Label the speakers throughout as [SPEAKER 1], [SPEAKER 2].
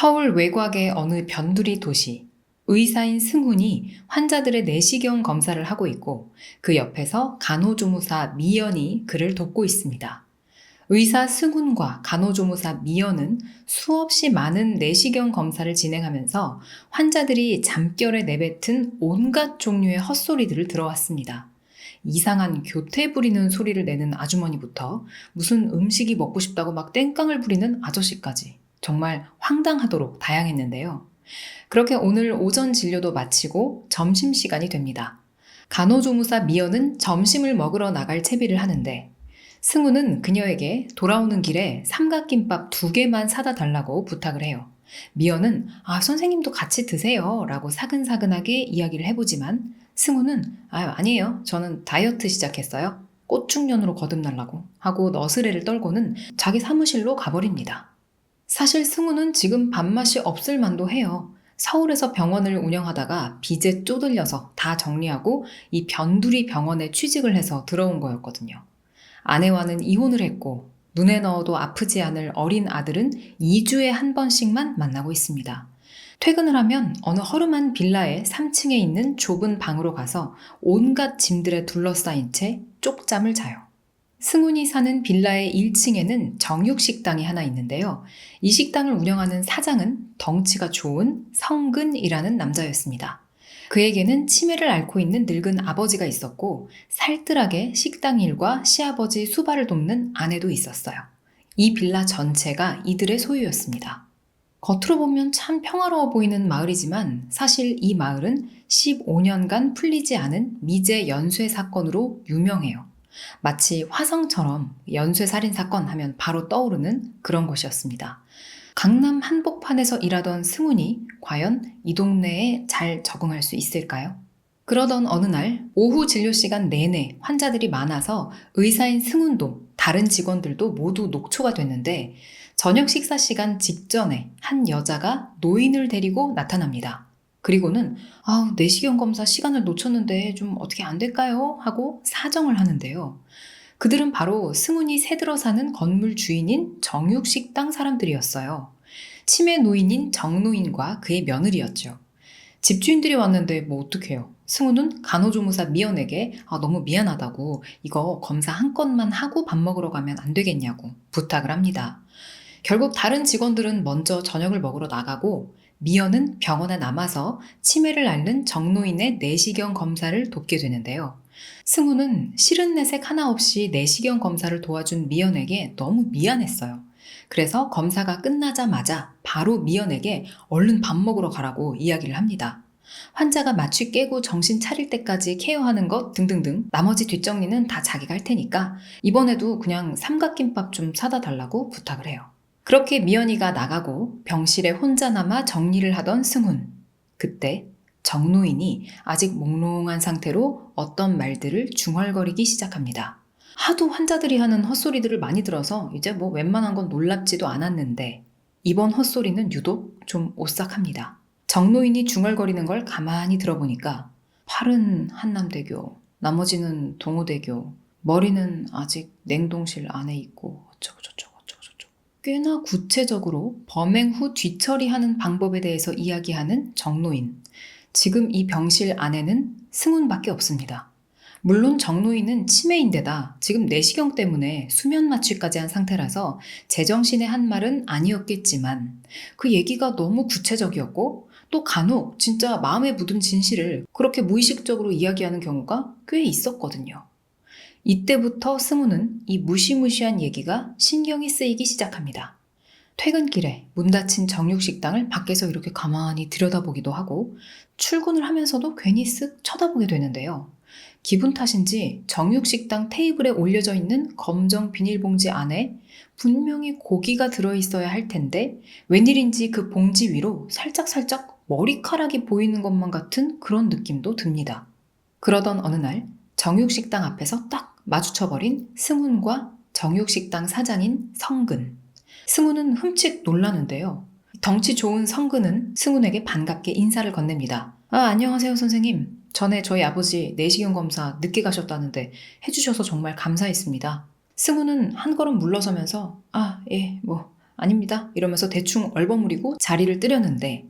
[SPEAKER 1] 서울 외곽의 어느 변두리 도시. 의사인 승훈이 환자들의 내시경 검사를 하고 있고 그 옆에서 간호조무사 미연이 그를 돕고 있습니다. 의사 승훈과 간호조무사 미연은 수없이 많은 내시경 검사를 진행하면서 환자들이 잠결에 내뱉은 온갖 종류의 헛소리들을 들어왔습니다. 이상한 교태 부리는 소리를 내는 아주머니부터 무슨 음식이 먹고 싶다고 막 땡깡을 부리는 아저씨까지 정말 황당하도록 다양했는데요. 그렇게 오늘 오전 진료도 마치고 점심시간이 됩니다. 간호조무사 미연은 점심을 먹으러 나갈 채비를 하는데 승우는 그녀에게 돌아오는 길에 삼각김밥 2개만 사다 달라고 부탁을 해요. 미연은 선생님도 같이 드세요 라고 사근사근하게 이야기를 해보지만 승우는 아니에요. 저는 다이어트 시작했어요. 꽃중년으로 거듭나려고 하고 너스레를 떨고는 자기 사무실로 가버립니다. 사실 승우는 지금 밥맛이 없을 만도 해요. 서울에서 병원을 운영하다가 빚에 쪼들려서 다 정리하고 이 변두리 병원에 취직을 해서 들어온 거였거든요. 아내와는 이혼을 했고 눈에 넣어도 아프지 않을 어린 아들은 2주에 한 번씩만 만나고 있습니다. 퇴근을 하면 어느 허름한 빌라의 3층에 있는 좁은 방으로 가서 온갖 짐들에 둘러싸인 채 쪽잠을 자요. 승훈이 사는 빌라의 1층에는 정육식당이 하나 있는데요. 이 식당을 운영하는 사장은 덩치가 좋은 성근이라는 남자였습니다. 그에게는 치매를 앓고 있는 늙은 아버지가 있었고 살뜰하게 식당 일과 시아버지 수발을 돕는 아내도 있었어요. 이 빌라 전체가 이들의 소유였습니다. 겉으로 보면 참 평화로워 보이는 마을이지만 사실 이 마을은 15년간 풀리지 않은 미제 연쇄 사건으로 유명해요. 마치 화성처럼 연쇄 살인 사건 하면 바로 떠오르는 그런 곳이었습니다. 강남 한복판에서 일하던 승훈이 과연 이 동네에 잘 적응할 수 있을까요? 그러던 어느 날 오후 진료 시간 내내 환자들이 많아서 의사인 승훈도 다른 직원들도 모두 녹초가 됐는데 저녁 식사 시간 직전에 한 여자가 노인을 데리고 나타납니다. 그리고는 내시경 검사 시간을 놓쳤는데 좀 어떻게 안 될까요? 하고 사정을 하는데요. 그들은 바로 승훈이 새들어 사는 건물 주인인 정육식당 사람들이었어요. 치매 노인인 정노인과 그의 며느리였죠. 집주인들이 왔는데 뭐 어떡해요. 승훈은 간호조무사 미연에게 너무 미안하다고 이거 검사 한 건만 하고 밥 먹으러 가면 안 되겠냐고 부탁을 합니다. 결국 다른 직원들은 먼저 저녁을 먹으러 나가고 미연은 병원에 남아서 치매를 앓는 정노인의 내시경 검사를 돕게 되는데요. 승우는 싫은 내색 하나 없이 내시경 검사를 도와준 미연에게 너무 미안했어요. 그래서 검사가 끝나자마자 바로 미연에게 얼른 밥 먹으러 가라고 이야기를 합니다. 환자가 마취 깨고 정신 차릴 때까지 케어하는 것 등등등 나머지 뒷정리는 다 자기가 할 테니까 이번에도 그냥 삼각김밥 좀 사다 달라고 부탁을 해요. 그렇게 미연이가 나가고 병실에 혼자 남아 정리를 하던 승훈. 그때 정노인이 아직 몽롱한 상태로 어떤 말들을 중얼거리기 시작합니다. 하도 환자들이 하는 헛소리들을 많이 들어서 이제 뭐 웬만한 건 놀랍지도 않았는데 이번 헛소리는 유독 좀 오싹합니다. 정노인이 중얼거리는 걸 가만히 들어보니까 팔은 한남대교, 나머지는 동호대교, 머리는 아직 냉동실 안에 있고 어쩌고저쩌고 꽤나 구체적으로 범행 후 뒤처리하는 방법에 대해서 이야기하는 정노인. 지금 이 병실 안에는 승훈밖에 없습니다. 물론 정노인은 치매인데다 지금 내시경 때문에 수면 마취까지 한 상태라서 제정신의 한 말은 아니었겠지만 그 얘기가 너무 구체적이었고 또 간혹 진짜 마음에 묻은 진실을 그렇게 무의식적으로 이야기하는 경우가 꽤 있었거든요. 이때부터 승우는 이 무시무시한 얘기가 신경이 쓰이기 시작합니다. 퇴근길에 문 닫힌 정육식당을 밖에서 이렇게 가만히 들여다보기도 하고 출근을 하면서도 괜히 쓱 쳐다보게 되는데요. 기분 탓인지 정육식당 테이블에 올려져 있는 검정 비닐봉지 안에 분명히 고기가 들어있어야 할 텐데 웬일인지 그 봉지 위로 살짝살짝 머리카락이 보이는 것만 같은 그런 느낌도 듭니다. 그러던 어느 날 정육식당 앞에서 딱 마주쳐버린 승훈과 정육식당 사장인 성근. 승훈은 흠칫 놀라는데요. 덩치 좋은 성근은 승훈에게 반갑게 인사를 건넵니다. 안녕하세요 선생님. 전에 저희 아버지 내시경 검사 늦게 가셨다는데 해주셔서 정말 감사했습니다. 승훈은 한 걸음 물러서면서 아닙니다. 이러면서 대충 얼버무리고 자리를 뜨려는데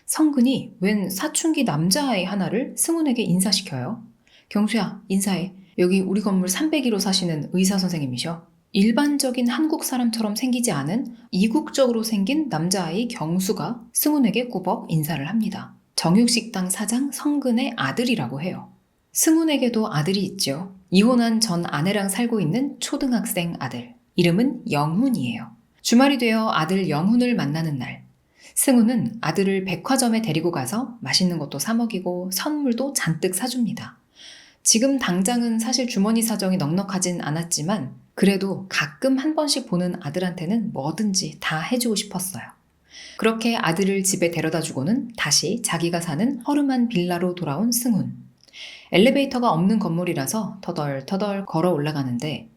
[SPEAKER 1] 성근이 웬 사춘기 남자아이 하나를 승훈에게 인사시켜요. 경수야, 인사해. 여기 우리 건물 302로 사시는 의사 선생님이셔. 일반적인 한국 사람처럼 생기지 않은 이국적으로 생긴 남자아이 경수가 승훈에게 꾸벅 인사를 합니다. 정육식당 사장 성근의 아들이라고 해요. 승훈에게도 아들이 있죠. 이혼한 전 아내랑 살고 있는 초등학생 아들. 이름은 영훈이에요. 주말이 되어 아들 영훈을 만나는 날. 승훈은 아들을 백화점에 데리고 가서 맛있는 것도 사 먹이고 선물도 잔뜩 사줍니다. 지금 당장은 사실 주머니 사정이 넉넉하진 않았지만 그래도 가끔 한 번씩 보는 아들한테는 뭐든지 다 해주고 싶었어요. 그렇게 아들을 집에 데려다 주고는 다시 자기가 사는 허름한 빌라로 돌아온 승훈. 엘리베이터가 없는 건물이라서 터덜터덜 걸어 올라가는데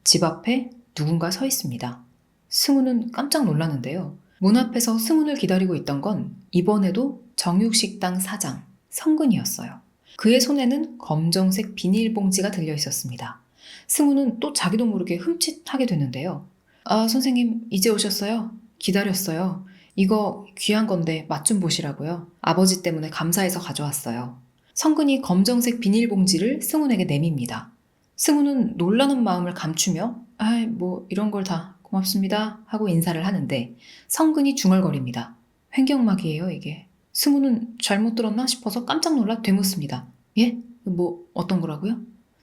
[SPEAKER 1] 집 앞에 누군가 서 있습니다. 승훈은 깜짝 놀라는데요. 문 앞에서 승훈을 기다리고 있던 건 이번에도 정육식당 사장 성근이었어요. 그의 손에는 검정색 비닐봉지가 들려 있었습니다. 승훈은 또 자기도 모르게 흠칫하게 되는데요. 아, 선생님 이제 오셨어요? 기다렸어요. 이거 귀한 건데 맛 좀 보시라고요. 아버지 때문에 감사해서 가져왔어요. 성근이 검정색 비닐봉지를 승훈에게 내밉니다. 승훈은 놀라는 마음을 감추며 아이 뭐 이런 걸 다 고맙습니다 하고 인사를 하는데 성근이 중얼거립니다. 횡격막이에요 이게. 승훈은 잘못 들었나 싶어서 깜짝 놀라 되묻습니다. 예? 뭐 어떤 거라고요?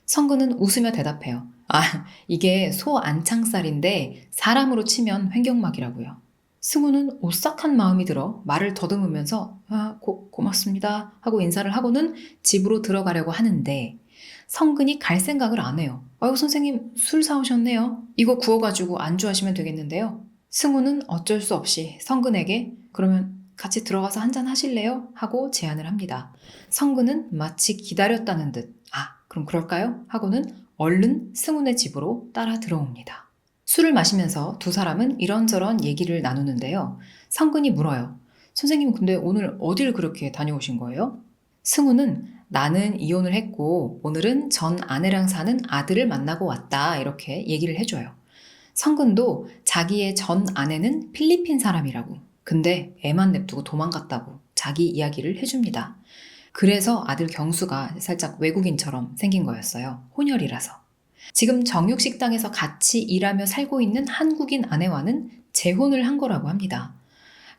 [SPEAKER 1] 성근은 웃으며 대답해요. 아, 이게 소 안창살인데 사람으로 치면 횡격막이라고요. 승우는 오싹한 마음이 들어 말을 더듬으면서 고맙습니다 하고 인사를 하고는 집으로 들어가려고 하는데 성근이 갈 생각을 안 해요. 아유 선생님 술 사오셨네요. 이거 구워가지고 안주하시면 되겠는데요. 승우는 어쩔 수 없이 성근에게 그러면 같이 들어가서 한잔 하실래요? 하고 제안을 합니다. 성근은 마치 기다렸다는 듯 그럼 그럴까요? 하고는 얼른 승훈의 집으로 따라 들어옵니다. 술을 마시면서 두 사람은 이런저런 얘기를 나누는데요. 성근이 물어요. 선생님 근데 오늘 어딜 그렇게 다녀오신 거예요? 승훈은 나는 이혼을 했고 오늘은 전 아내랑 사는 아들을 만나고 왔다 이렇게 얘기를 해줘요. 성근도 자기의 전 아내는 필리핀 사람이라고 근데 애만 냅두고 도망갔다고 자기 이야기를 해줍니다. 그래서 아들 경수가 살짝 외국인처럼 생긴 거였어요. 혼혈이라서. 지금 정육식당에서 같이 일하며 살고 있는 한국인 아내와는 재혼을 한 거라고 합니다.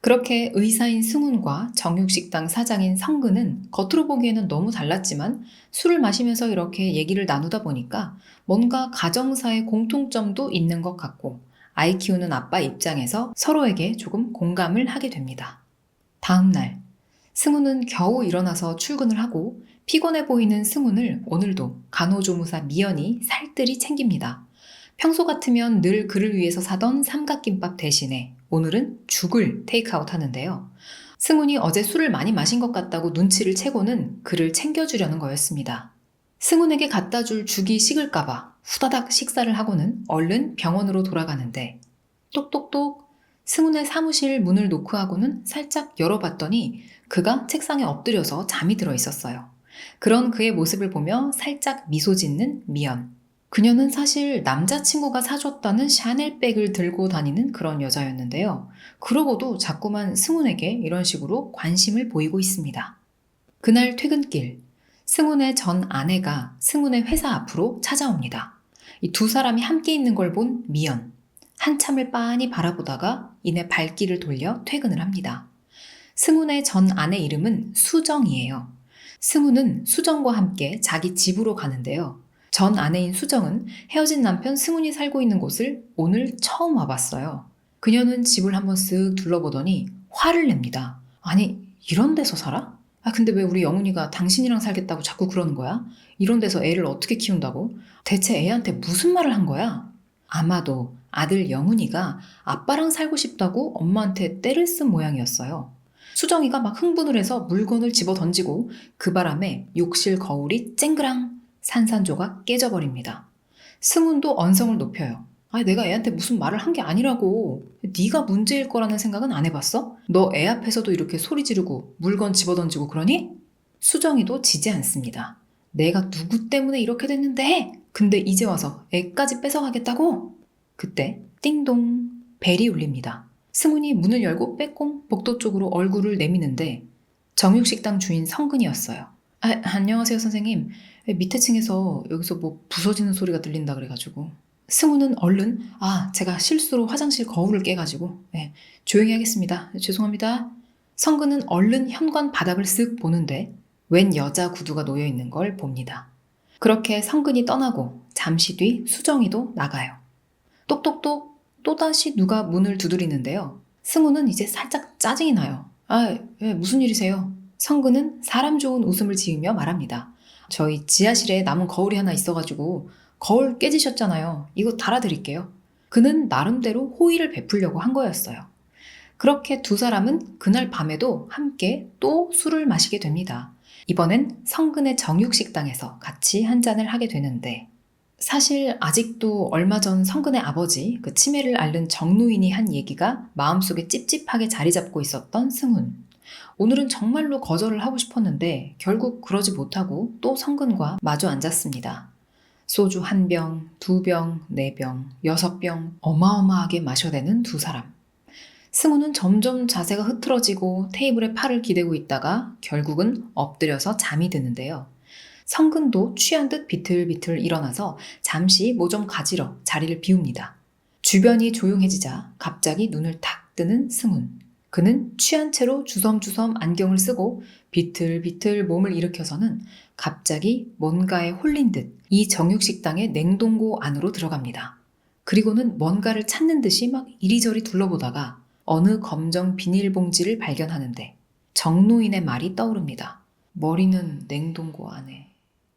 [SPEAKER 1] 그렇게 의사인 승훈과 정육식당 사장인 성근은 겉으로 보기에는 너무 달랐지만 술을 마시면서 이렇게 얘기를 나누다 보니까 뭔가 가정사의 공통점도 있는 것 같고 아이 키우는 아빠 입장에서 서로에게 조금 공감을 하게 됩니다. 다음 날 승훈은 겨우 일어나서 출근을 하고 피곤해 보이는 승훈을 오늘도 간호조무사 미연이 살뜰히 챙깁니다. 평소 같으면 늘 그를 위해서 사던 삼각김밥 대신에 오늘은 죽을 테이크아웃 하는데요. 승훈이 어제 술을 많이 마신 것 같다고 눈치를 채고는 그를 챙겨주려는 거였습니다. 승훈에게 갖다 줄 죽이 식을까봐 후다닥 식사를 하고는 얼른 병원으로 돌아가는데 똑똑똑 승훈의 사무실 문을 노크하고는 살짝 열어봤더니 그가 책상에 엎드려서 잠이 들어 있었어요. 그런 그의 모습을 보며 살짝 미소 짓는 미연. 그녀는 사실 남자친구가 사줬다는 샤넬백을 들고 다니는 그런 여자였는데요. 그러고도 자꾸만 승훈에게 이런 식으로 관심을 보이고 있습니다. 그날 퇴근길, 승훈의 전 아내가 승훈의 회사 앞으로 찾아옵니다. 이 두 사람이 함께 있는 걸 본 미연. 한참을 빤히 바라보다가 이내 발길을 돌려 퇴근을 합니다. 승훈의 전 아내 이름은 수정이에요. 승훈은 수정과 함께 자기 집으로 가는데요. 전 아내인 수정은 헤어진 남편 승훈이 살고 있는 곳을 오늘 처음 와봤어요. 그녀는 집을 한번 쓱 둘러보더니 화를 냅니다. 아니, 이런 데서 살아? 근데 왜 우리 영훈이가 당신이랑 살겠다고 자꾸 그러는 거야? 이런 데서 애를 어떻게 키운다고? 대체 애한테 무슨 말을 한 거야? 아마도 아들 영훈이가 아빠랑 살고 싶다고 엄마한테 떼를 쓴 모양이었어요. 수정이가 막 흥분을 해서 물건을 집어 던지고 그 바람에 욕실 거울이 쨍그랑 산산조각 깨져버립니다. 승훈도 언성을 높여요. 내가 애한테 무슨 말을 한 게 아니라고. 네가 문제일 거라는 생각은 안 해봤어? 너 애 앞에서도 이렇게 소리 지르고 물건 집어 던지고 그러니? 수정이도 지지 않습니다. 내가 누구 때문에 이렇게 됐는데? 근데 이제 와서 애까지 뺏어가겠다고? 그때 띵동 벨이 울립니다. 승훈이 문을 열고 빼꼼 복도 쪽으로 얼굴을 내미는데 정육식당 주인 성근이었어요. 안녕하세요 선생님. 밑에 층에서 여기서 뭐 부서지는 소리가 들린다 그래가지고. 승우는 얼른 제가 실수로 화장실 거울을 깨가지고 조용히 하겠습니다. 죄송합니다. 성근은 얼른 현관 바닥을 쓱 보는데 웬 여자 구두가 놓여있는 걸 봅니다. 그렇게 성근이 떠나고 잠시 뒤 수정이도 나가요. 똑똑똑 또다시 누가 문을 두드리는데요. 승우는 이제 살짝 짜증이 나요. 무슨 일이세요? 성근은 사람 좋은 웃음을 지으며 말합니다. 저희 지하실에 남은 거울이 하나 있어가지고 거울 깨지셨잖아요. 이거 달아드릴게요. 그는 나름대로 호의를 베풀려고 한 거였어요. 그렇게 두 사람은 그날 밤에도 함께 또 술을 마시게 됩니다. 이번엔 성근의 정육식당에서 같이 한 잔을 하게 되는데 사실 아직도 얼마 전 성근의 아버지 그 치매를 앓는 정노인이 한 얘기가 마음속에 찝찝하게 자리 잡고 있었던 승훈. 오늘은 정말로 거절을 하고 싶었는데 결국 그러지 못하고 또 성근과 마주 앉았습니다. 소주 1병, 2병, 4병, 6병 어마어마하게 마셔대는 두 사람. 승우는 점점 자세가 흐트러지고 테이블에 팔을 기대고 있다가 결국은 엎드려서 잠이 드는데요. 성근도 취한 듯 비틀비틀 일어나서 잠시 뭐 좀 가지러 자리를 비웁니다. 주변이 조용해지자 갑자기 눈을 탁 뜨는 승훈. 그는 취한 채로 주섬주섬 안경을 쓰고 비틀비틀 몸을 일으켜서는 갑자기 뭔가에 홀린 듯 이 정육식당의 냉동고 안으로 들어갑니다. 그리고는 뭔가를 찾는 듯이 막 이리저리 둘러보다가 어느 검정 비닐봉지를 발견하는데 정노인의 말이 떠오릅니다. 머리는 냉동고 안에.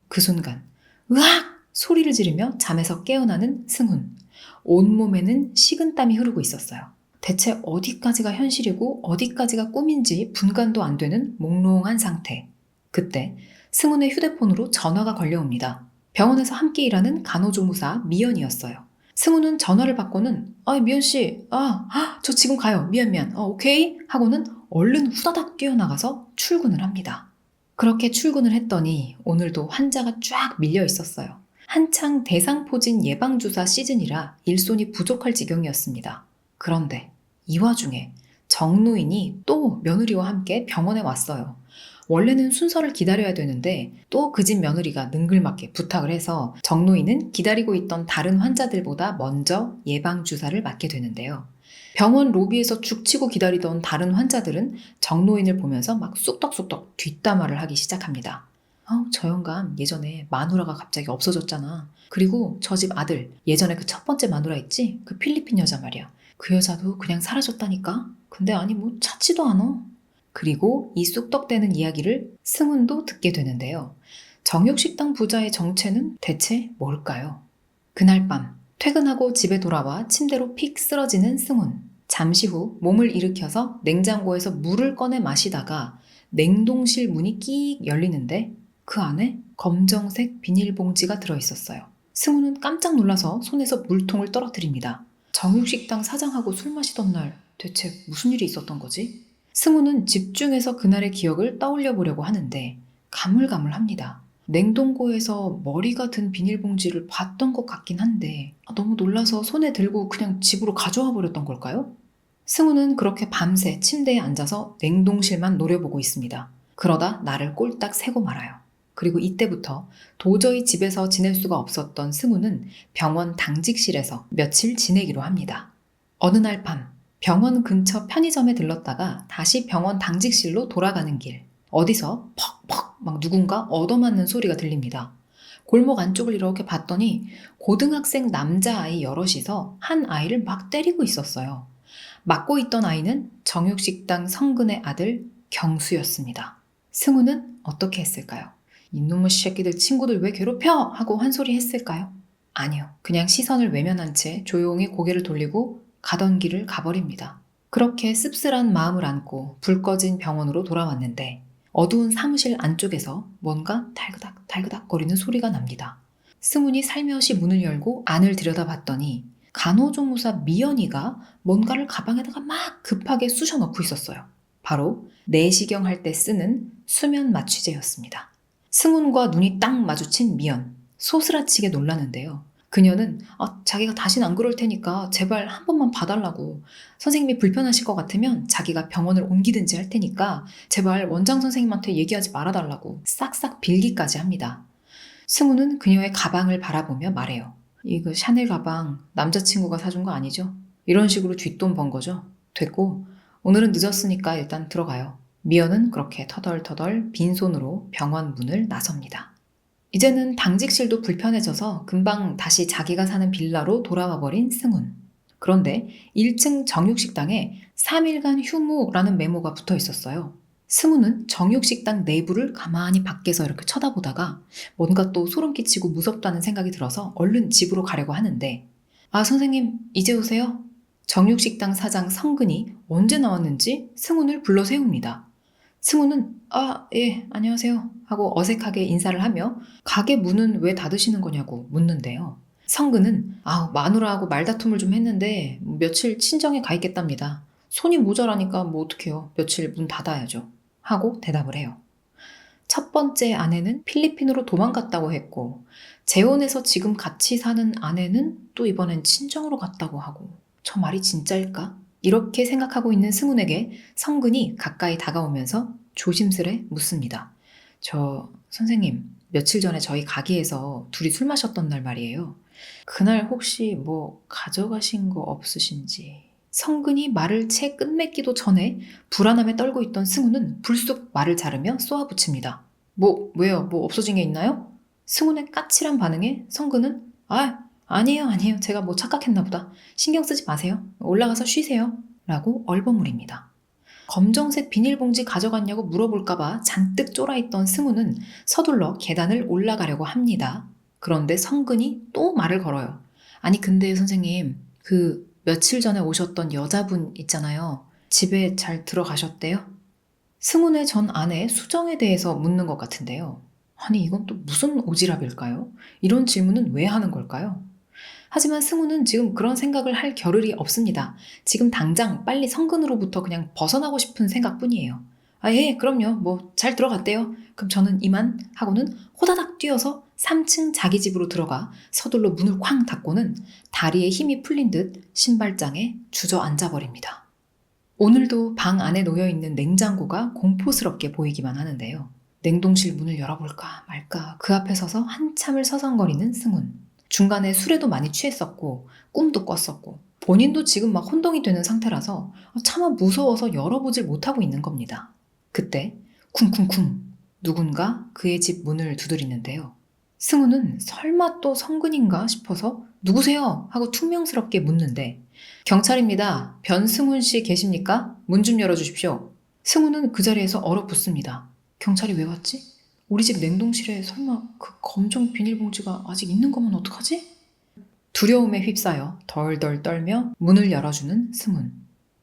[SPEAKER 1] 그 순간 으악! 소리를 지르며 잠에서 깨어나는 승훈. 온몸에는 식은땀이 흐르고 있었어요. 대체 어디까지가 현실이고 어디까지가 꿈인지 분간도 안 되는 몽롱한 상태. 그때 승훈의 휴대폰으로 전화가 걸려옵니다. 병원에서 함께 일하는 간호조무사 미연이었어요. 승훈은 전화를 받고는 미연씨, 저 지금 가요. 미안. 오케이? 하고는 얼른 후다닥 뛰어나가서 출근을 합니다. 그렇게 출근을 했더니 오늘도 환자가 쫙 밀려 있었어요. 한창 대상포진 예방주사 시즌이라 일손이 부족할 지경이었습니다. 그런데 이 와중에 정노인이 또 며느리와 함께 병원에 왔어요. 원래는 순서를 기다려야 되는데 또 그 집 며느리가 능글맞게 부탁을 해서 정노인은 기다리고 있던 다른 환자들보다 먼저 예방주사를 맞게 되는데요. 병원 로비에서 죽치고 기다리던 다른 환자들은 정노인을 보면서 막 쑥덕쑥덕 뒷담화를 하기 시작합니다. 저 영감 예전에 마누라가 갑자기 없어졌잖아. 그리고 저 집 아들 예전에 그 첫 번째 마누라 있지? 그 필리핀 여자 말이야. 그 여자도 그냥 사라졌다니까? 근데 아니 뭐 찾지도 않아. 그리고 이 쑥덕대는 이야기를 승훈도 듣게 되는데요. 정육식당 부자의 정체는 대체 뭘까요? 그날 밤 퇴근하고 집에 돌아와 침대로 픽 쓰러지는 승훈. 잠시 후 몸을 일으켜서 냉장고에서 물을 꺼내 마시다가 냉동실 문이 끼익 열리는데 그 안에 검정색 비닐봉지가 들어있었어요. 승훈은 깜짝 놀라서 손에서 물통을 떨어뜨립니다. 정육식당 사장하고 술 마시던 날 대체 무슨 일이 있었던 거지? 승우는 집중해서 그날의 기억을 떠올려 보려고 하는데 가물가물합니다. 냉동고에서 머리가 든 비닐봉지를 봤던 것 같긴 한데 너무 놀라서 손에 들고 그냥 집으로 가져와 버렸던 걸까요? 승우는 그렇게 밤새 침대에 앉아서 냉동실만 노려보고 있습니다. 그러다 나를 꼴딱 새고 말아요. 그리고 이때부터 도저히 집에서 지낼 수가 없었던 승우는 병원 당직실에서 며칠 지내기로 합니다. 어느 날 밤 병원 근처 편의점에 들렀다가 다시 병원 당직실로 돌아가는 길. 어디서 퍽퍽 막 누군가 얻어맞는 소리가 들립니다. 골목 안쪽을 이렇게 봤더니 고등학생 남자아이 여럿이서 한 아이를 막 때리고 있었어요. 맞고 있던 아이는 정육식당 성근의 아들 경수였습니다. 승우는 어떻게 했을까요? 이놈의 새끼들 친구들 왜 괴롭혀? 하고 한 소리 했을까요? 아니요. 그냥 시선을 외면한 채 조용히 고개를 돌리고 가던 길을 가버립니다. 그렇게 씁쓸한 마음을 안고 불 꺼진 병원으로 돌아왔는데 어두운 사무실 안쪽에서 뭔가 달그닥 달그닥 거리는 소리가 납니다. 승훈이 살며시 문을 열고 안을 들여다봤더니 간호조무사 미연이가 뭔가를 가방에다가 막 급하게 쑤셔 넣고 있었어요. 바로 내시경 할 때 쓰는 수면 마취제였습니다. 승훈과 눈이 딱 마주친 미연, 소스라치게 놀라는데요. 그녀는 자기가 다신 안 그럴 테니까 제발 한 번만 봐달라고. 선생님이 불편하실 것 같으면 자기가 병원을 옮기든지 할 테니까 제발 원장 선생님한테 얘기하지 말아달라고 싹싹 빌기까지 합니다. 승우는 그녀의 가방을 바라보며 말해요. 이거 샤넬 가방 남자친구가 사준 거 아니죠? 이런 식으로 뒷돈 번 거죠? 됐고 오늘은 늦었으니까 일단 들어가요. 미연은 그렇게 터덜터덜 빈손으로 병원 문을 나섭니다. 이제는 당직실도 불편해져서 금방 다시 자기가 사는 빌라로 돌아와 버린 승훈. 그런데 1층 정육식당에 3일간 휴무라는 메모가 붙어 있었어요. 승훈은 정육식당 내부를 가만히 밖에서 이렇게 쳐다보다가 뭔가 또 소름 끼치고 무섭다는 생각이 들어서 얼른 집으로 가려고 하는데 선생님 이제 오세요? 정육식당 사장 성근이 언제 나왔는지 승훈을 불러 세웁니다. 승우는 예, 안녕하세요 하고 어색하게 인사를 하며 가게 문은 왜 닫으시는 거냐고 묻는데요. 성근은 마누라하고 말다툼을 좀 했는데 며칠 친정에 가 있겠답니다. 손이 모자라니까 뭐 어떡해요. 며칠 문 닫아야죠. 하고 대답을 해요. 첫 번째 아내는 필리핀으로 도망갔다고 했고 재혼해서 지금 같이 사는 아내는 또 이번엔 친정으로 갔다고 하고 저 말이 진짜일까? 이렇게 생각하고 있는 승훈에게 성근이 가까이 다가오면서 조심스레 묻습니다. 선생님, 며칠 전에 저희 가게에서 둘이 술 마셨던 날 말이에요. 그날 혹시 뭐 가져가신 거 없으신지. 성근이 말을 채 끝맺기도 전에 불안함에 떨고 있던 승훈은 불쑥 말을 자르며 쏘아붙입니다. 왜요? 뭐 없어진 게 있나요? 승훈의 까칠한 반응에 성근은 아니에요. 제가 뭐 착각했나 보다. 신경 쓰지 마세요. 올라가서 쉬세요. 라고 얼버무립니다. 검정색 비닐봉지 가져갔냐고 물어볼까봐 잔뜩 쫄아있던 승우는 서둘러 계단을 올라가려고 합니다. 그런데 성근이 또 말을 걸어요. 아니 근데 선생님, 그 며칠 전에 오셨던 여자분 있잖아요. 집에 잘 들어가셨대요? 승훈의 전 아내 수정에 대해서 묻는 것 같은데요. 아니 이건 또 무슨 오지랖일까요? 이런 질문은 왜 하는 걸까요? 하지만 승우는 지금 그런 생각을 할 겨를이 없습니다. 지금 당장 빨리 성근으로부터 그냥 벗어나고 싶은 생각뿐이에요. 예, 그럼요. 뭐 잘 들어갔대요. 그럼 저는 이만 하고는 호다닥 뛰어서 3층 자기 집으로 들어가 서둘러 문을 쾅 닫고는 다리에 힘이 풀린 듯 신발장에 주저앉아 버립니다. 오늘도 방 안에 놓여있는 냉장고가 공포스럽게 보이기만 하는데요. 냉동실 문을 열어볼까 말까 그 앞에 서서 한참을 서성거리는 승훈. 중간에 술에도 많이 취했었고 꿈도 꿨었고 본인도 지금 막 혼동이 되는 상태라서 차마 무서워서 열어보질 못하고 있는 겁니다. 그때 쿵쿵쿵 누군가 그의 집 문을 두드리는데요. 승우는 설마 또 성근인가 싶어서 누구세요? 하고 퉁명스럽게 묻는데 경찰입니다. 변승훈 씨 계십니까? 문 좀 열어주십시오. 승우는 그 자리에서 얼어붙습니다. 경찰이 왜 왔지? 우리 집 냉동실에 설마 그 검정 비닐봉지가 아직 있는 거면 어떡하지? 두려움에 휩싸여 덜덜 떨며 문을 열어주는 승훈.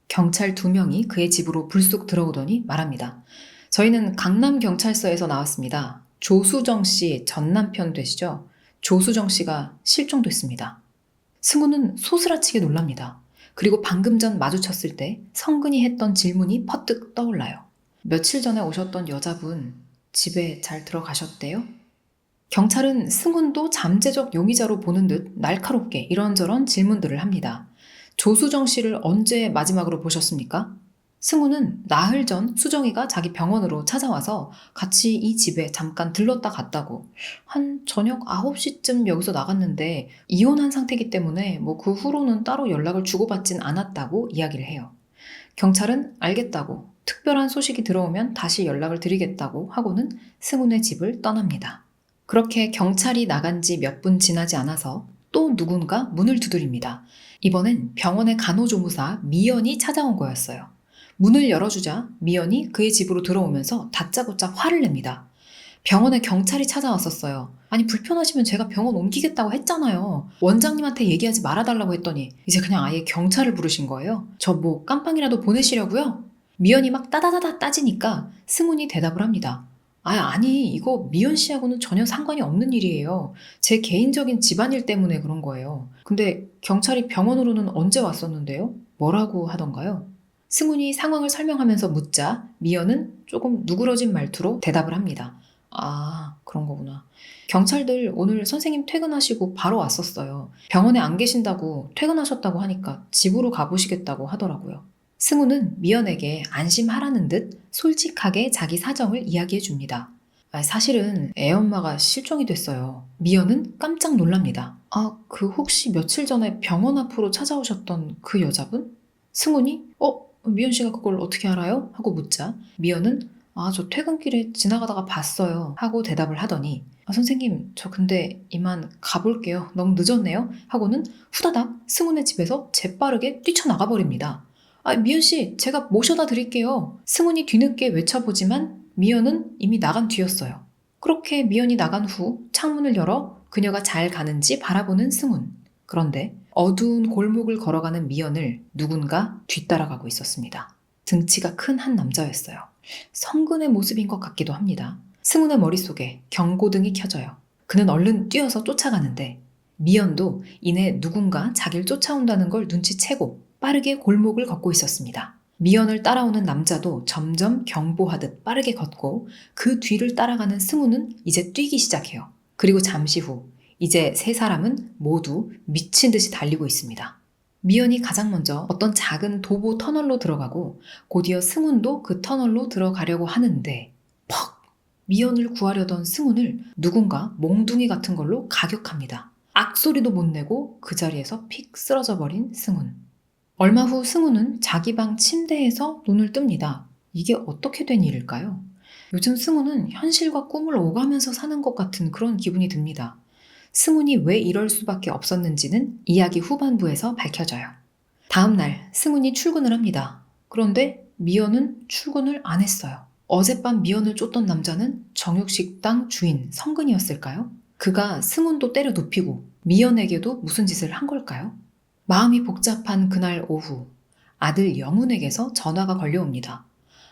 [SPEAKER 1] 경찰 2명이 그의 집으로 불쑥 들어오더니 말합니다. 저희는 강남경찰서에서 나왔습니다. 조수정 씨 전 남편 되시죠? 조수정 씨가 실종됐습니다. 승훈은 소스라치게 놀랍니다. 그리고 방금 전 마주쳤을 때 성근이 했던 질문이 퍼뜩 떠올라요. 며칠 전에 오셨던 여자분 집에 잘 들어가셨대요? 경찰은 승훈도 잠재적 용의자로 보는 듯 날카롭게 이런저런 질문들을 합니다. 조수정 씨를 언제 마지막으로 보셨습니까? 승훈은 나흘 전 수정이가 자기 병원으로 찾아와서 같이 이 집에 잠깐 들렀다 갔다고. 한 저녁 9시쯤 여기서 나갔는데 이혼한 상태이기 때문에 뭐 그 후로는 따로 연락을 주고받진 않았다고 이야기를 해요. 경찰은 알겠다고 특별한 소식이 들어오면 다시 연락을 드리겠다고 하고는 승훈의 집을 떠납니다. 그렇게 경찰이 나간 지 몇 분 지나지 않아서 또 누군가 문을 두드립니다. 이번엔 병원의 간호조무사 미연이 찾아온 거였어요. 문을 열어주자 미연이 그의 집으로 들어오면서 다짜고짜 화를 냅니다. 병원에 경찰이 찾아왔었어요. 아니 불편하시면 제가 병원 옮기겠다고 했잖아요. 원장님한테 얘기하지 말아달라고 했더니 이제 그냥 아예 경찰을 부르신 거예요. 저 뭐 깜빵이라도 보내시려고요? 미연이 막 따다다다 따지니까 승훈이 대답을 합니다. 아니 이거 미연 씨하고는 전혀 상관이 없는 일이에요. 제 개인적인 집안일 때문에 그런 거예요. 근데 경찰이 병원으로는 언제 왔었는데요? 뭐라고 하던가요? 승훈이 상황을 설명하면서 묻자 미연은 조금 누그러진 말투로 대답을 합니다. 아, 그런 거구나. 경찰들 오늘 선생님 퇴근하시고 바로 왔었어요. 병원에 안 계신다고 퇴근하셨다고 하니까 집으로 가보시겠다고 하더라고요. 승우는 미연에게 안심하라는 듯 솔직하게 자기 사정을 이야기해 줍니다. 사실은 애엄마가 실종이 됐어요. 미연은 깜짝 놀랍니다. 아, 그 혹시 며칠 전에 병원 앞으로 찾아오셨던 그 여자분? 승훈이 미연 씨가 그걸 어떻게 알아요? 하고 묻자 미연은 저 퇴근길에 지나가다가 봤어요. 하고 대답을 하더니 선생님, 저 근데 이만 가볼게요. 너무 늦었네요. 하고는 후다닥 승훈의 집에서 재빠르게 뛰쳐나가 버립니다. 미연 씨, 제가 모셔다 드릴게요. 승훈이 뒤늦게 외쳐보지만 미연은 이미 나간 뒤였어요. 그렇게 미연이 나간 후 창문을 열어 그녀가 잘 가는지 바라보는 승훈. 그런데 어두운 골목을 걸어가는 미연을 누군가 뒤따라가고 있었습니다. 등치가 큰 한 남자였어요. 성근의 모습인 것 같기도 합니다. 승훈의 머릿속에 경고등이 켜져요. 그는 얼른 뛰어서 쫓아가는데 미연도 이내 누군가 자기를 쫓아온다는 걸 눈치채고 빠르게 골목을 걷고 있었습니다. 미연을 따라오는 남자도 점점 경보하듯 빠르게 걷고 그 뒤를 따라가는 승우는 이제 뛰기 시작해요. 그리고 잠시 후 이제 세 사람은 모두 미친 듯이 달리고 있습니다. 미연이 가장 먼저 어떤 작은 도보 터널로 들어가고 곧이어 승훈도 그 터널로 들어가려고 하는데 퍽! 미연을 구하려던 승훈을 누군가 몽둥이 같은 걸로 가격합니다. 악소리도 못 내고 그 자리에서 픽 쓰러져 버린 승훈. 얼마 후 승우는 자기 방 침대에서 눈을 뜹니다. 이게 어떻게 된 일일까요? 요즘 승우는 현실과 꿈을 오가면서 사는 것 같은 그런 기분이 듭니다. 승훈이 왜 이럴 수밖에 없었는지는 이야기 후반부에서 밝혀져요. 다음 날 승훈이 출근을 합니다. 그런데 미연은 출근을 안 했어요. 어젯밤 미연을 쫓던 남자는 정육식당 주인 성근이었을까요? 그가 승훈도 때려 눕히고 미연에게도 무슨 짓을 한 걸까요? 마음이 복잡한 그날 오후 아들 영훈에게서 전화가 걸려옵니다.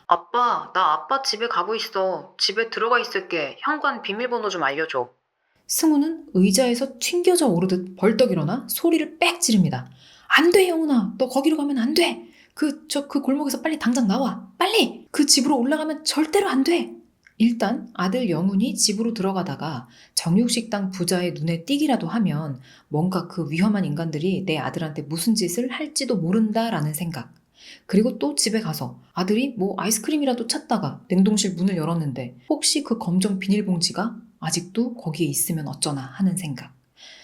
[SPEAKER 1] 아빠, 나 아빠 집에 가고 있어. 집에 들어가 있을게. 현관 비밀번호 좀 알려줘. 승우는 의자에서 튕겨져 오르듯 벌떡 일어나 소리를 빽 지릅니다. 안 돼, 영훈아. 너 거기로 가면 안 돼. 그 골목에서 빨리 당장 나와. 빨리! 그 집으로 올라가면 절대로 안 돼. 일단 아들 영훈이 집으로 들어가다가 정육식당 부자의 눈에 띄기라도 하면 뭔가 그 위험한 인간들이 내 아들한테 무슨 짓을 할지도 모른다라는 생각. 그리고 또 집에 가서 아들이 뭐 아이스크림이라도 찾다가 냉동실 문을 열었는데 혹시 그 검정 비닐봉지가 아직도 거기에 있으면 어쩌나 하는 생각.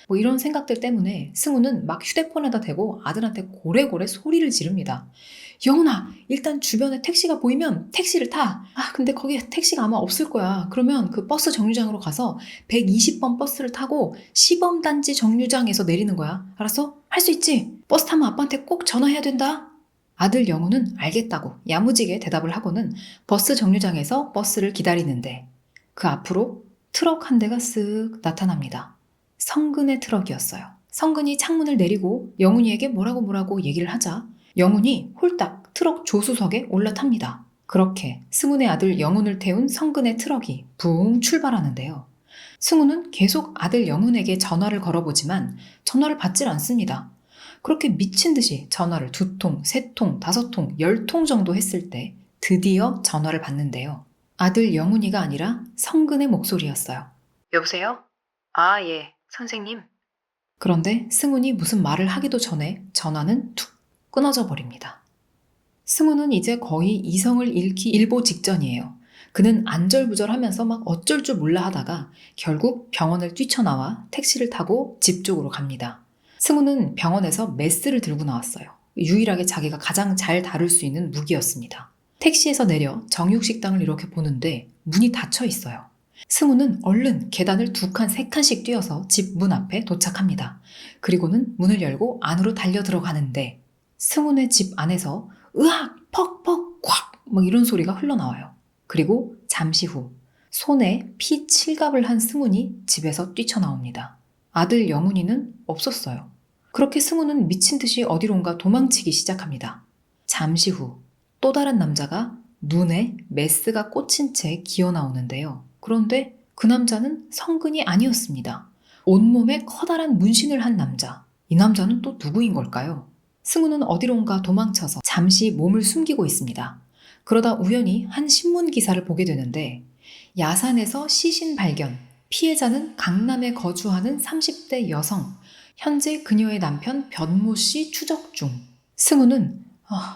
[SPEAKER 1] 뭐 이런 생각들 때문에 승우는 막 휴대폰에다 대고 아들한테 고래고래 소리를 지릅니다. 영훈아, 일단 주변에 택시가 보이면 택시를 타. 근데 거기에 택시가 아마 없을 거야. 그러면 그 버스 정류장으로 가서 120번 버스를 타고 시범단지 정류장에서 내리는 거야. 알았어? 할 수 있지? 버스 타면 아빠한테 꼭 전화해야 된다. 아들 영훈은 알겠다고 야무지게 대답을 하고는 버스 정류장에서 버스를 기다리는데 그 앞으로 트럭 한 대가 쓱 나타납니다. 성근의 트럭이었어요. 성근이 창문을 내리고 영훈이에게 뭐라고 얘기를 하자 영훈이 홀딱 트럭 조수석에 올라탑니다. 그렇게 승훈의 아들 영훈을 태운 성근의 트럭이 붕 출발하는데요. 승훈은 계속 아들 영훈에게 전화를 걸어보지만 전화를 받질 않습니다. 그렇게 미친 듯이 전화를 2통, 3통, 5통, 10통 정도 했을 때 드디어 전화를 받는데요. 아들 영훈이가 아니라 성근의 목소리였어요. 여보세요? 예, 선생님. 그런데 승훈이 무슨 말을 하기도 전에 전화는 툭 끊어져 버립니다. 승훈은 이제 거의 이성을 잃기 일보 직전이에요. 그는 안절부절하면서 막 어쩔 줄 몰라 하다가 결국 병원을 뛰쳐나와 택시를 타고 집 쪽으로 갑니다. 승훈은 병원에서 메스를 들고 나왔어요. 유일하게 자기가 가장 잘 다룰 수 있는 무기였습니다. 택시에서 내려 정육식당을 이렇게 보는데 문이 닫혀 있어요. 승우는 얼른 계단을 2칸, 3칸씩 뛰어서 집 문 앞에 도착합니다. 그리고는 문을 열고 안으로 달려 들어가는데 승훈의 집 안에서 으악! 퍽퍽! 콱! 막 이런 소리가 흘러나와요. 그리고 잠시 후 손에 피 칠갑을 한 승훈이 집에서 뛰쳐나옵니다. 아들 영훈이는 없었어요. 그렇게 승훈은 미친 듯이 어디론가 도망치기 시작합니다. 잠시 후 또 다른 남자가 눈에 메스가 꽂힌 채 기어 나오는데요. 그런데 그 남자는 성근이 아니었습니다. 온몸에 커다란 문신을 한 남자. 이 남자는 또 누구인 걸까요? 승우는 어디론가 도망쳐서 잠시 몸을 숨기고 있습니다. 그러다 우연히 한 신문 기사를 보게 되는데 야산에서 시신 발견. 피해자는 강남에 거주하는 30대 여성. 현재 그녀의 남편 변모 씨 추적 중. 승우는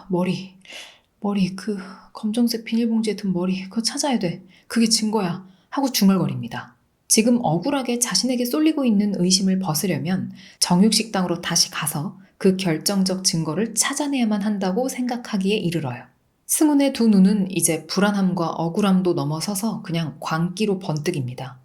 [SPEAKER 1] 머리 그 검정색 비닐봉지에 든 머리 그거 찾아야 돼. 그게 증거야. 하고 중얼거립니다. 지금 억울하게 자신에게 쏠리고 있는 의심을 벗으려면 정육식당으로 다시 가서 그 결정적 증거를 찾아내야만 한다고 생각하기에 이르러요. 승훈의 두 눈은 이제 불안함과 억울함도 넘어서서 그냥 광기로 번뜩입니다.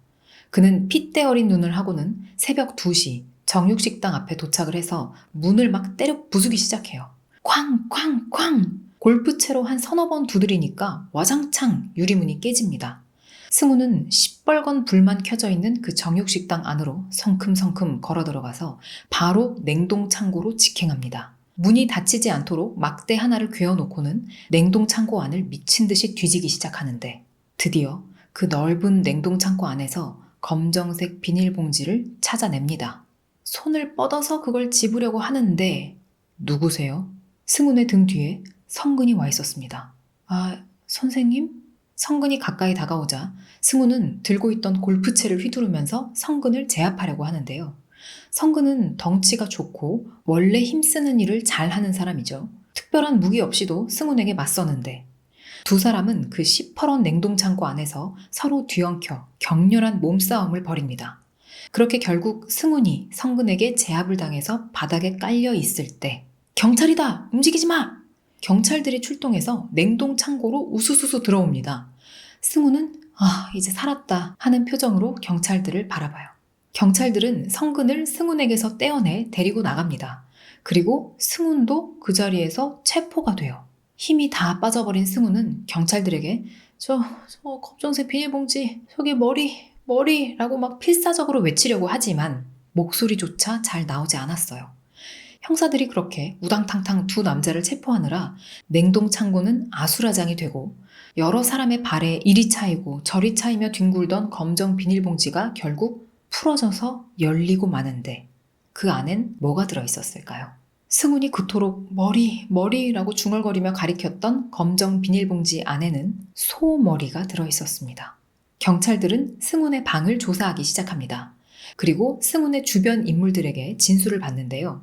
[SPEAKER 1] 그는 핏대 어린 눈을 하고는 새벽 2시 정육식당 앞에 도착을 해서 문을 막 때려 부수기 시작해요. 쾅쾅쾅! 골프채로 한 서너 번 두드리니까 와장창 유리문이 깨집니다. 승우는 시뻘건 불만 켜져 있는 그 정육식당 안으로 성큼성큼 걸어 들어가서 바로 냉동창고로 직행합니다. 문이 닫히지 않도록 막대 하나를 괴어놓고는 냉동창고 안을 미친 듯이 뒤지기 시작하는데 드디어 그 넓은 냉동창고 안에서 검정색 비닐봉지를 찾아냅니다. 손을 뻗어서 그걸 집으려고 하는데 누구세요? 승훈의 등 뒤에 성근이 와 있었습니다. 아, 선생님? 성근이 가까이 다가오자 승훈은 들고 있던 골프채를 휘두르면서 성근을 제압하려고 하는데요. 성근은 덩치가 좋고 원래 힘쓰는 일을 잘하는 사람이죠. 특별한 무기 없이도 승훈에게 맞서는데 두 사람은 그 시퍼런 냉동창고 안에서 서로 뒤엉켜 격렬한 몸싸움을 벌입니다. 그렇게 결국 승훈이 성근에게 제압을 당해서 바닥에 깔려 있을 때 경찰이다! 움직이지 마! 경찰들이 출동해서 냉동창고로 우수수수 들어옵니다. 승훈은 이제 살았다 하는 표정으로 경찰들을 바라봐요. 경찰들은 성근을 승훈에게서 떼어내 데리고 나갑니다. 그리고 승훈도 그 자리에서 체포가 돼요. 힘이 다 빠져버린 승훈은 경찰들에게 저 검정색 비닐봉지, 저기 머리라고 막 필사적으로 외치려고 하지만 목소리조차 잘 나오지 않았어요. 형사들이 그렇게 우당탕탕 두 남자를 체포하느라 냉동창고는 아수라장이 되고 여러 사람의 발에 이리 차이고 저리 차이며 뒹굴던 검정 비닐봉지가 결국 풀어져서 열리고 마는데 그 안엔 뭐가 들어있었을까요? 승훈이 그토록 머리라고 중얼거리며 가리켰던 검정 비닐봉지 안에는 소머리가 들어있었습니다. 경찰들은 승훈의 방을 조사하기 시작합니다. 그리고 승훈의 주변 인물들에게 진술을 받는데요.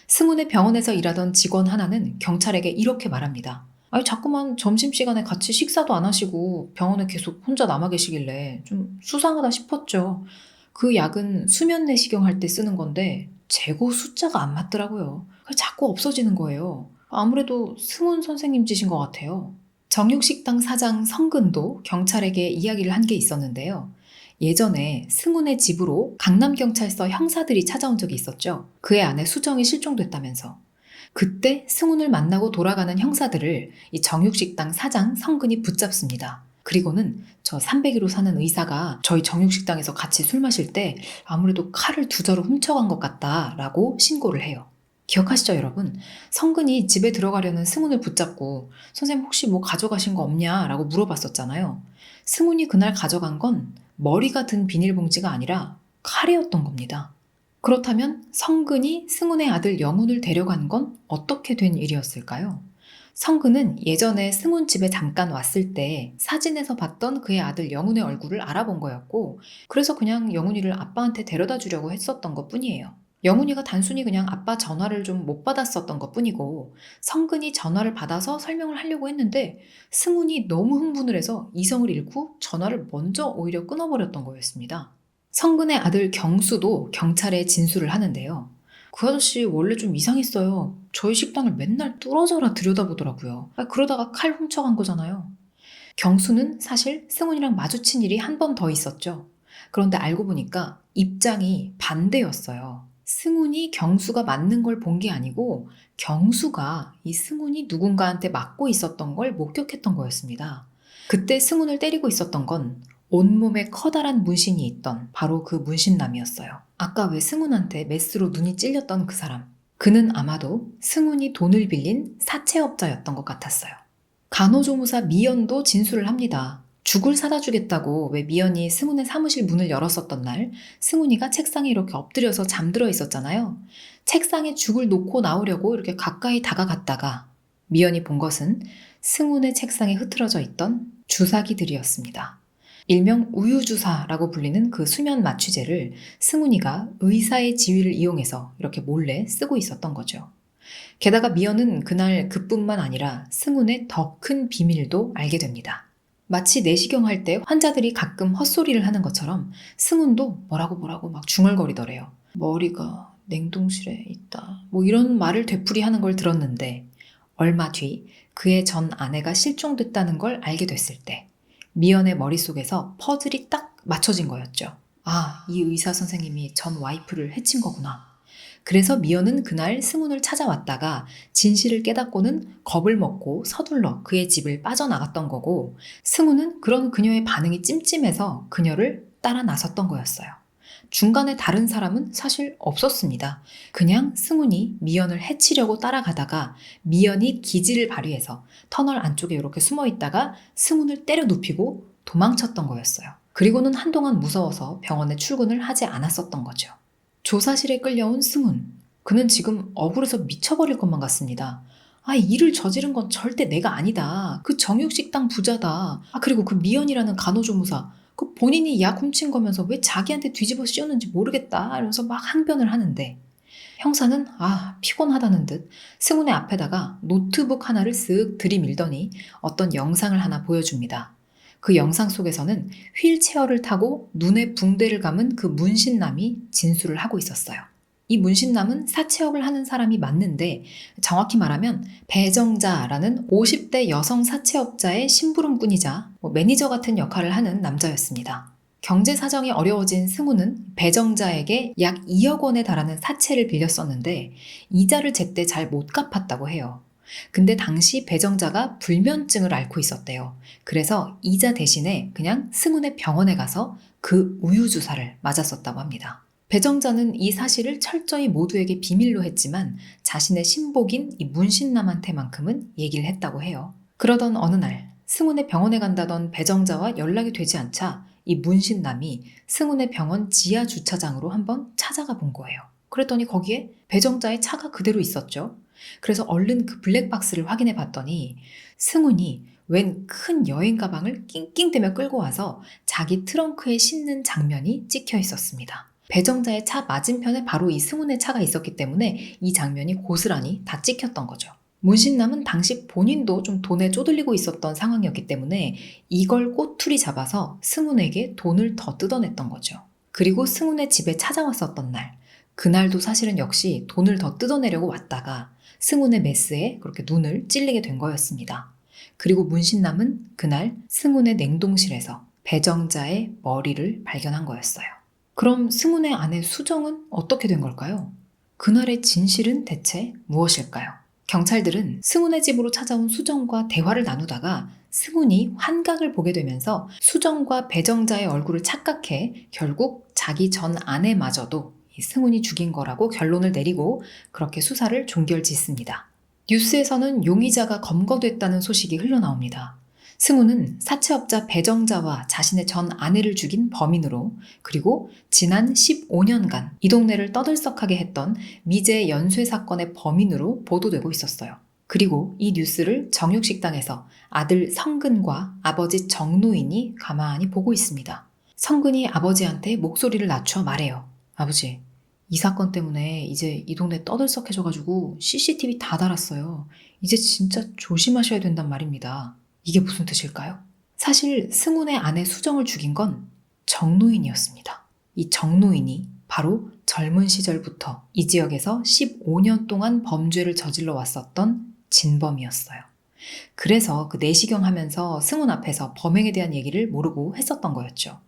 [SPEAKER 1] 승훈의 병원에서 일하던 직원 하나는 경찰에게 이렇게 말합니다. 아니, 자꾸만 점심시간에 같이 식사도 안 하시고 병원에 계속 혼자 남아 계시길래 좀 수상하다 싶었죠. 그 약은 수면 내시경 할 때 쓰는 건데 재고 숫자가 안 맞더라고요. 자꾸 없어지는 거예요. 아무래도 승훈 선생님 짓인 것 같아요. 정육식당 사장 성근도 경찰에게 이야기를 한 게 있었는데요. 예전에 승훈의 집으로 강남경찰서 형사들이 찾아온 적이 있었죠. 그의 아내 수정이 실종됐다면서. 그때 승훈을 만나고 돌아가는 형사들을 이 정육식당 사장 성근이 붙잡습니다. 그리고는 저 301호 사는 의사가 저희 정육식당에서 같이 술 마실 때 아무래도 칼을 두 자루 훔쳐간 것 같다라고 신고를 해요. 기억하시죠, 여러분? 성근이 집에 들어가려는 승훈을 붙잡고 선생님 혹시 뭐 가져가신 거 없냐라고 물어봤었잖아요. 승훈이 그날 가져간 건 머리가 든 비닐봉지가 아니라 칼이었던 겁니다. 그렇다면 성근이 승훈의 아들 영훈을 데려간 건 어떻게 된 일이었을까요? 성근은 예전에 승훈 집에 잠깐 왔을 때 사진에서 봤던 그의 아들 영훈의 얼굴을 알아본 거였고 그래서 그냥 영훈이를 아빠한테 데려다 주려고 했었던 것 뿐이에요. 영훈이가 단순히 그냥 아빠 전화를 좀 못 받았었던 것 뿐이고 성근이 전화를 받아서 설명을 하려고 했는데 승훈이 너무 흥분을 해서 이성을 잃고 전화를 먼저 오히려 끊어버렸던 거였습니다. 성근의 아들 경수도 경찰에 진술을 하는데요. 그 아저씨 원래 좀 이상했어요. 저희 식당을 맨날 뚫어져라 들여다보더라고요. 그러다가 칼 훔쳐간 거잖아요. 경수는 사실 승훈이랑 마주친 일이 한 번 더 있었죠. 그런데 알고 보니까 입장이 반대였어요. 승훈이 경수가 맞는 걸 본 게 아니고 경수가 이 승훈이 누군가한테 맞고 있었던 걸 목격했던 거였습니다. 그때 승훈을 때리고 있었던 건 온몸에 커다란 문신이 있던 바로 그 문신남이었어요. 아까 왜 승훈한테 메스로 눈이 찔렸던 그 사람. 그는 아마도 승훈이 돈을 빌린 사채업자였던 것 같았어요. 간호조무사 미연도 진술을 합니다. 죽을 사다 주겠다고 왜 미연이 승훈의 사무실 문을 열었었던 날 승훈이가 책상에 이렇게 엎드려서 잠들어 있었잖아요. 책상에 죽을 놓고 나오려고 이렇게 가까이 다가갔다가 미연이 본 것은 승훈의 책상에 흐트러져 있던 주사기들이었습니다. 일명 우유주사라고 불리는 그 수면 마취제를 승훈이가 의사의 지위를 이용해서 이렇게 몰래 쓰고 있었던 거죠. 게다가 미연은 그날 그뿐만 아니라 승훈의 더 큰 비밀도 알게 됩니다. 마치 내시경 할 때 환자들이 가끔 헛소리를 하는 것처럼 승훈도 뭐라고 막 중얼거리더래요. 머리가 냉동실에 있다. 뭐 이런 말을 되풀이하는 걸 들었는데 얼마 뒤 그의 전 아내가 실종됐다는 걸 알게 됐을 때 미연의 머릿속에서 퍼즐이 딱 맞춰진 거였죠. 아, 이 의사 선생님이 전 와이프를 해친 거구나. 그래서 미연은 그날 승훈을 찾아왔다가 진실을 깨닫고는 겁을 먹고 서둘러 그의 집을 빠져나갔던 거고, 승훈은 그런 그녀의 반응이 찜찜해서 그녀를 따라 나섰던 거였어요. 중간에 다른 사람은 사실 없었습니다. 그냥 승훈이 미연을 해치려고 따라가다가 미연이 기지를 발휘해서 터널 안쪽에 이렇게 숨어 있다가 승훈을 때려 눕히고 도망쳤던 거였어요. 그리고는 한동안 무서워서 병원에 출근을 하지 않았었던 거죠. 조사실에 끌려온 승훈. 그는 지금 억울해서 미쳐버릴 것만 같습니다. 아, 이 일을 저지른 건 절대 내가 아니다. 그 정육식당 부자다. 아, 그리고 그 미연이라는 간호조무사. 그 본인이 약 훔친 거면서 왜 자기한테 뒤집어 씌우는지 모르겠다. 이러면서 막 항변을 하는데 형사는 피곤하다는 듯 승훈의 앞에다가 노트북 하나를 쓱 들이밀더니 어떤 영상을 하나 보여줍니다. 그 영상 속에서는 휠체어를 타고 눈에 붕대를 감은 그 문신남이 진술을 하고 있었어요. 이 문신남은 사채업을 하는 사람이 맞는데 정확히 말하면 배정자라는 50대 여성 사채업자의 심부름꾼이자 매니저 같은 역할을 하는 남자였습니다. 경제 사정이 어려워진 승우는 배정자에게 약 2억 원에 달하는 사채를 빌렸었는데 이자를 제때 잘 못 갚았다고 해요. 근데 당시 배정자가 불면증을 앓고 있었대요. 그래서 이자 대신에 그냥 승훈의 병원에 가서 그 우유 주사를 맞았었다고 합니다. 배정자는 이 사실을 철저히 모두에게 비밀로 했지만 자신의 신복인 이 문신남한테만큼은 얘기를 했다고 해요. 그러던 어느 날 승훈의 병원에 간다던 배정자와 연락이 되지 않자 이 문신남이 승훈의 병원 지하 주차장으로 한번 찾아가 본 거예요. 그랬더니 거기에 배정자의 차가 그대로 있었죠. 그래서 얼른 그 블랙박스를 확인해 봤더니 승훈이 웬 큰 여행 가방을 낑낑대며 끌고 와서 자기 트렁크에 싣는 장면이 찍혀 있었습니다. 배정자의 차 맞은편에 바로 이 승훈의 차가 있었기 때문에 이 장면이 고스란히 다 찍혔던 거죠. 문신남은 당시 본인도 좀 돈에 쪼들리고 있었던 상황이었기 때문에 이걸 꼬투리 잡아서 승훈에게 돈을 더 뜯어냈던 거죠. 그리고 승훈의 집에 찾아왔었던 날, 그날도 사실은 역시 돈을 더 뜯어내려고 왔다가 승훈의 메스에 그렇게 눈을 찔리게 된 거였습니다. 그리고 문신남은 그날 승훈의 냉동실에서 배정자의 머리를 발견한 거였어요. 그럼 승훈의 아내 수정은 어떻게 된 걸까요? 그날의 진실은 대체 무엇일까요? 경찰들은 승훈의 집으로 찾아온 수정과 대화를 나누다가 승훈이 환각을 보게 되면서 수정과 배정자의 얼굴을 착각해 결국 자기 전 아내마저도 승훈이 죽인 거라고 결론을 내리고 그렇게 수사를 종결짓습니다. 뉴스에서는 용의자가 검거됐다는 소식이 흘러나옵니다. 승훈은 사채업자 배정자와 자신의 전 아내를 죽인 범인으로, 그리고 지난 15년간 이 동네를 떠들썩하게 했던 미제 연쇄 사건의 범인으로 보도되고 있었어요. 그리고 이 뉴스를 정육식당에서 아들 성근과 아버지 정노인이 가만히 보고 있습니다. 성근이 아버지한테 목소리를 낮춰 말해요. 아버지, 이 사건 때문에 이제 이 동네 떠들썩해져가지고 CCTV 다 달았어요. 이제 진짜 조심하셔야 된단 말입니다. 이게 무슨 뜻일까요? 사실 승훈의 아내 수정을 죽인 건 정노인이었습니다. 이 정노인이 바로 젊은 시절부터 이 지역에서 15년 동안 범죄를 저질러 왔었던 진범이었어요. 그래서 그 내시경 하면서 승훈 앞에서 범행에 대한 얘기를 모르고 했었던 거였죠.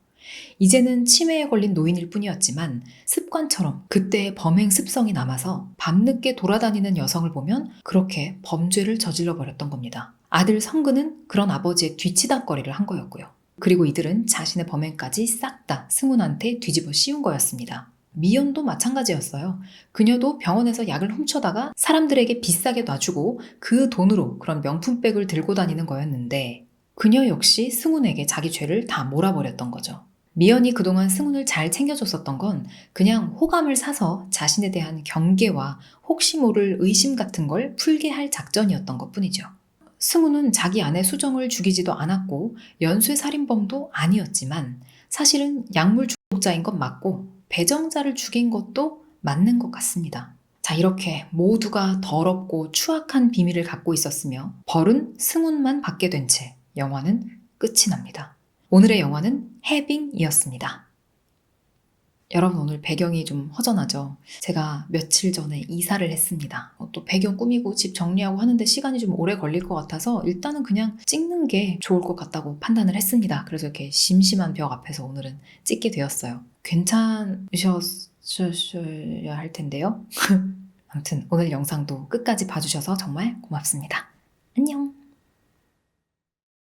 [SPEAKER 1] 이제는 치매에 걸린 노인일 뿐이었지만 습관처럼 그때의 범행 습성이 남아서 밤늦게 돌아다니는 여성을 보면 그렇게 범죄를 저질러 버렸던 겁니다. 아들 성근은 그런 아버지의 뒤치다꺼리를 한 거였고요. 그리고 이들은 자신의 범행까지 싹 다 승훈한테 뒤집어 씌운 거였습니다. 미연도 마찬가지였어요. 그녀도 병원에서 약을 훔쳐다가 사람들에게 비싸게 놔주고 그 돈으로 그런 명품백을 들고 다니는 거였는데 그녀 역시 승훈에게 자기 죄를 다 몰아버렸던 거죠. 미연이 그동안 승훈을 잘 챙겨줬었던 건 그냥 호감을 사서 자신에 대한 경계와 혹시 모를 의심 같은 걸 풀게 할 작전이었던 것 뿐이죠. 승우는 자기 아내 수정을 죽이지도 않았고 연쇄살인범도 아니었지만 사실은 약물 중독자인 건 맞고 배정자를 죽인 것도 맞는 것 같습니다. 자, 이렇게 모두가 더럽고 추악한 비밀을 갖고 있었으며 벌은 승훈만 받게 된 채 영화는 끝이 납니다. 오늘의 영화는 해빙이었습니다. 여러분, 오늘 배경이 좀 허전하죠? 제가 며칠 전에 이사를 했습니다. 또 배경 꾸미고 집 정리하고 하는데 시간이 좀 오래 걸릴 것 같아서 일단은 그냥 찍는 게 좋을 것 같다고 판단을 했습니다. 그래서 이렇게 심심한 벽 앞에서 오늘은 찍게 되었어요. 괜찮으셨어야 할 텐데요. 아무튼 오늘 영상도 끝까지 봐주셔서 정말 고맙습니다. 안녕!